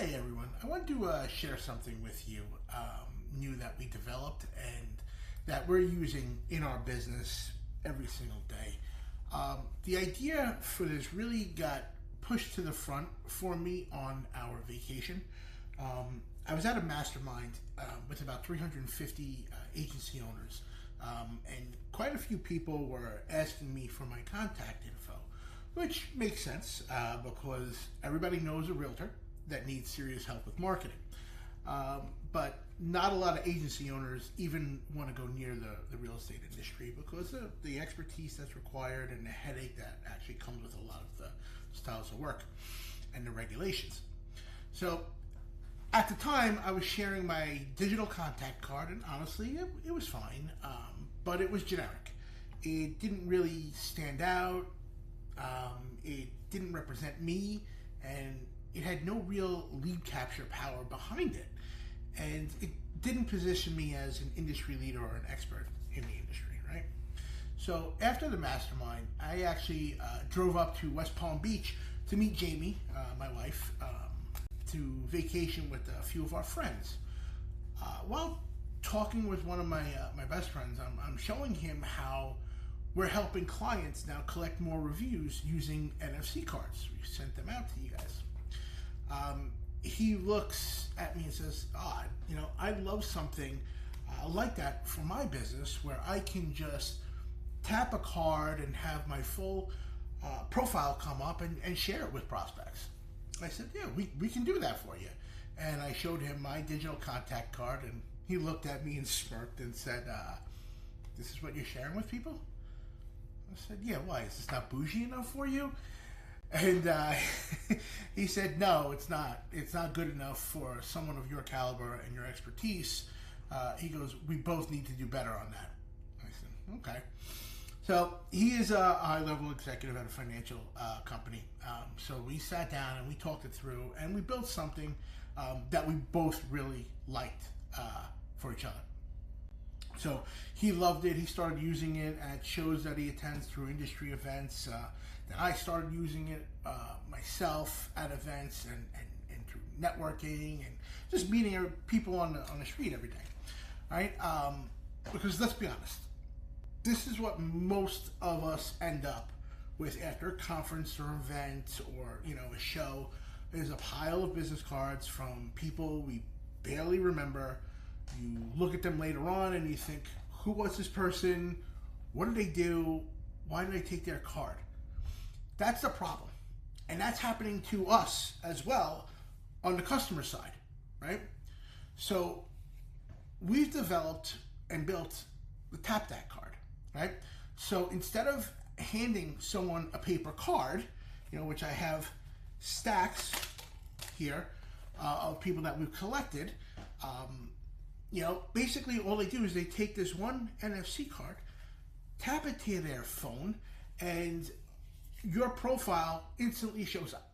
Hey everyone, I want to share something with you new that we developed and that we're using in our business every single day. The idea for this really got pushed to the front for me on our vacation. I was at a mastermind with about 350 agency owners, and quite a few people were asking me for my contact info, which makes sense because everybody knows a realtor that needs serious help with marketing. But not a lot of agency owners even want to go near the real estate industry because of the expertise that's required and the headache that actually comes with a lot of the styles of work and the regulations. So at the time, I was sharing my digital contact card, and honestly, it was fine, but it was generic. It didn't really stand out. It didn't represent me, and it had no real lead capture power behind it. And it didn't position me as an industry leader or an expert in the industry, right? So after the mastermind, I actually drove up to West Palm Beach to meet Jamie, my wife, to vacation with a few of our friends. While talking with one of my best friends, I'm showing him how we're helping clients now collect more reviews using NFC cards. We sent them out to you guys. He looks at me and says, I'd love something like that for my business where I can just tap a card and have my full profile come up and share it with prospects. I said, yeah, we can do that for you. And I showed him my digital contact card, and he looked at me and smirked and said, this is what you're sharing with people? I said, yeah, why? Is this not bougie enough for you? And he said, no, it's not. It's not good enough for someone of your caliber and your expertise. He goes, we both need to do better on that. I said, okay. So he is a high-level executive at a financial company. So we sat down and we talked it through, and we built something that we both really liked for each other. So he loved it. He started using it at shows that he attends through industry events. Then I started using it myself at events and through networking and just meeting people on the street every day. Right? Because let's be honest, this is what most of us end up with after a conference or event or a show. Is a pile of business cards from people we barely remember. You look at them later on and you think, who was this person? What did they do? Why did I take their card? That's the problem. And that's happening to us as well on the customer side, right? So we've developed and built the TapThat card, right? So instead of handing someone a paper card, which I have stacks here of people that we've collected, basically all they do is they take this one NFC card, tap it to their phone, and your profile instantly shows up.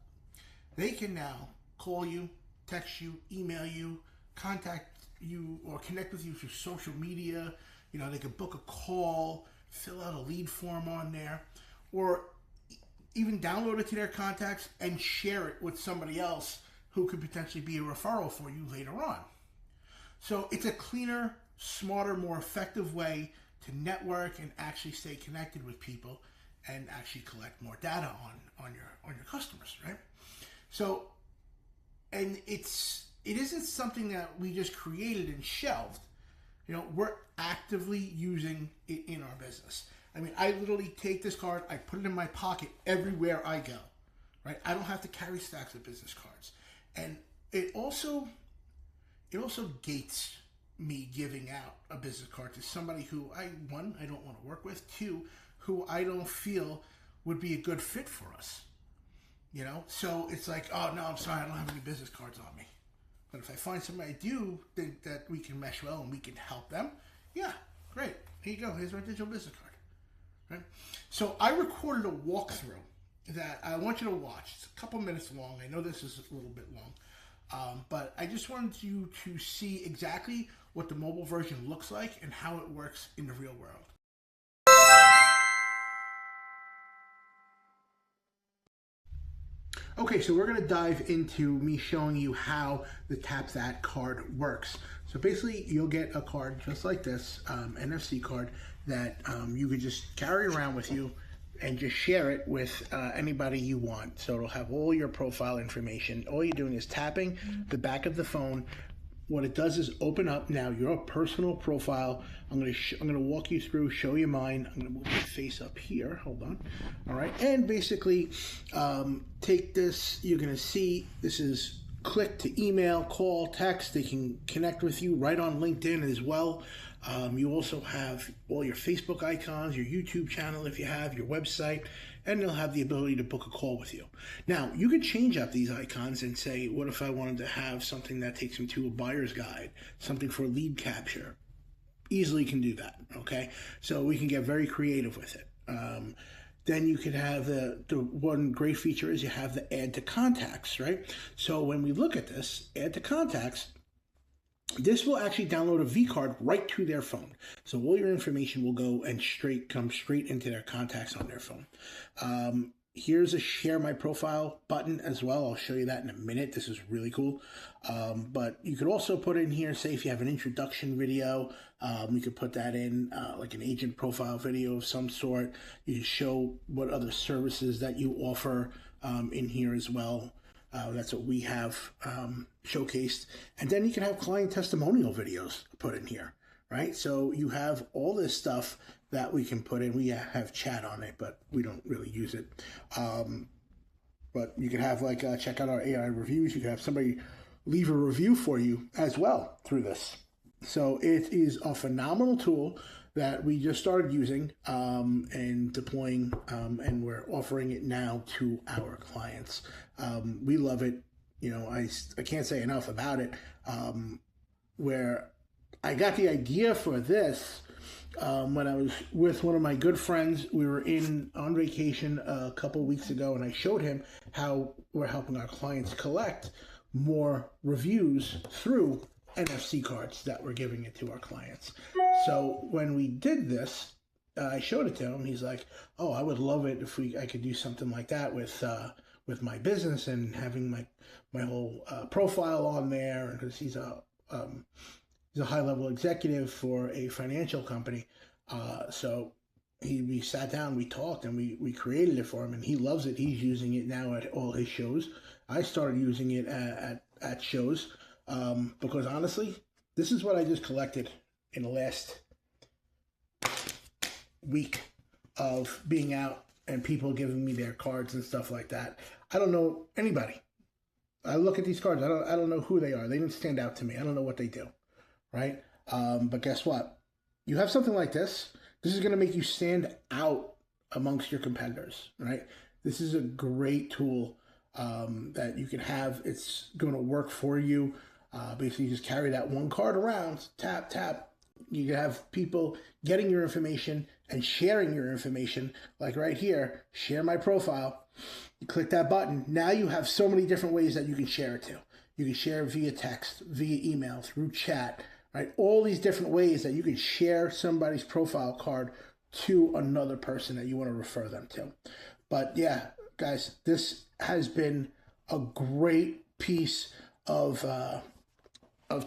They can now call you, text you, email you, contact you, or connect with you through social media. They can book a call, fill out a lead form on there, or even download it to their contacts and share it with somebody else who could potentially be a referral for you later on. So it's a cleaner, smarter, more effective way to network and actually stay connected with people and actually collect more data on your customers, right? So, and it isn't something that we just created and shelved. We're actively using it in our business. I mean, I literally take this card, I put it in my pocket everywhere I go, right? I don't have to carry stacks of business cards. And it also gates me giving out a business card to somebody who I don't want to work with, two, who I don't feel would be a good fit for us. So it's like, oh no, I'm sorry, I don't have any business cards on me. But if I find somebody I do think that we can mesh well and we can help them, yeah, great. Here you go. Here's my digital business card. Right? So I recorded a walkthrough that I want you to watch. It's a couple minutes long. I know this is a little bit long, but I just wanted you to see exactly what the mobile version looks like and how it works in the real world. Okay, so we're going to dive into me showing you how the TapThat card works. So basically, you'll get a card just like this, NFC card, that you could just carry around with you and just share it with anybody you want. So it'll have all your profile information. All you're doing is tapping the back of the phone. What it does is open up now your personal profile. I'm gonna walk you through, show you mine. I'm gonna move my face up here. Hold on. All right, and basically take this. You're gonna see this is click to email, call, text. They can connect with you right on LinkedIn as well. You also have all your Facebook icons, your YouTube channel if you have, your website, and they'll have the ability to book a call with you. Now, you could change up these icons and say, what if I wanted to have something that takes me to a buyer's guide, something for lead capture? Easily can do that, okay? So we can get very creative with it. Then you could have the one great feature is you have the add to contacts, right? So when we look at this, add to contacts, this will actually download a V card right to their phone. So all your information will go and come straight into their contacts on their phone. Here's a share my profile button as well. I'll show you that in a minute. This is really cool. But you could also put in here, say if you have an introduction video, you could put that in like an agent profile video of some sort. You can show what other services that you offer in here as well. That's what we have showcased. And then you can have client testimonial videos put in here, right? So you have all this stuff that we can put in. We have chat on it, but we don't really use it. But you can have like, check out our AI reviews. You can have somebody leave a review for you as well through this. So it is a phenomenal tool that we just started using and deploying, and we're offering it now to our clients. We love it. You know, I can't say enough about it. Where I got the idea for this when I was with one of my good friends. We were on vacation a couple weeks ago, and I showed him how we're helping our clients collect more reviews through NFC cards that we're giving it to our clients. So when we did this, I showed it to him. He's like, "Oh, I would love it if I could do something like that with my business and having my whole profile on there." Because he's a high level executive for a financial company. So we sat down, we talked, and we created it for him, and he loves it. He's using it now at all his shows. I started using it at shows. Because honestly, this is what I just collected in the last week of being out and people giving me their cards and stuff like that. I don't know anybody. I look at these cards. I don't know who they are. They didn't stand out to me. I don't know what they do, right? But guess what? You have something like this. This is going to make you stand out amongst your competitors, right? This is a great tool that you can have. It's going to work for you. Basically, you just carry that one card around, tap, tap. You can have people getting your information and sharing your information. Like right here, share my profile. You click that button. Now you have so many different ways that you can share it to. You can share via text, via email, through chat, right? All these different ways that you can share somebody's profile card to another person that you want to refer them to. But yeah, guys, this has been a great piece of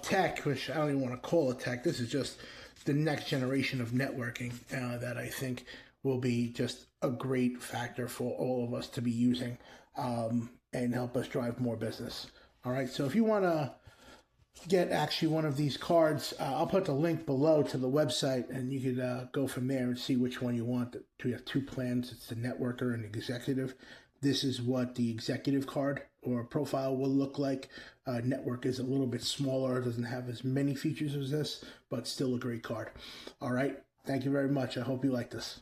tech, which I don't even want to call it tech. This is just the next generation of networking that I think will be just a great factor for all of us to be using and help us drive more business. All right, so if you want to get actually one of these cards, I'll put the link below to the website, and you could go from there and see which one you want. We have two plans. It's the networker and executive. This is what the executive card or profile will look like. Network is a little bit smaller. It doesn't have as many features as this, but still a great card. All right. Thank you very much. I hope you like this.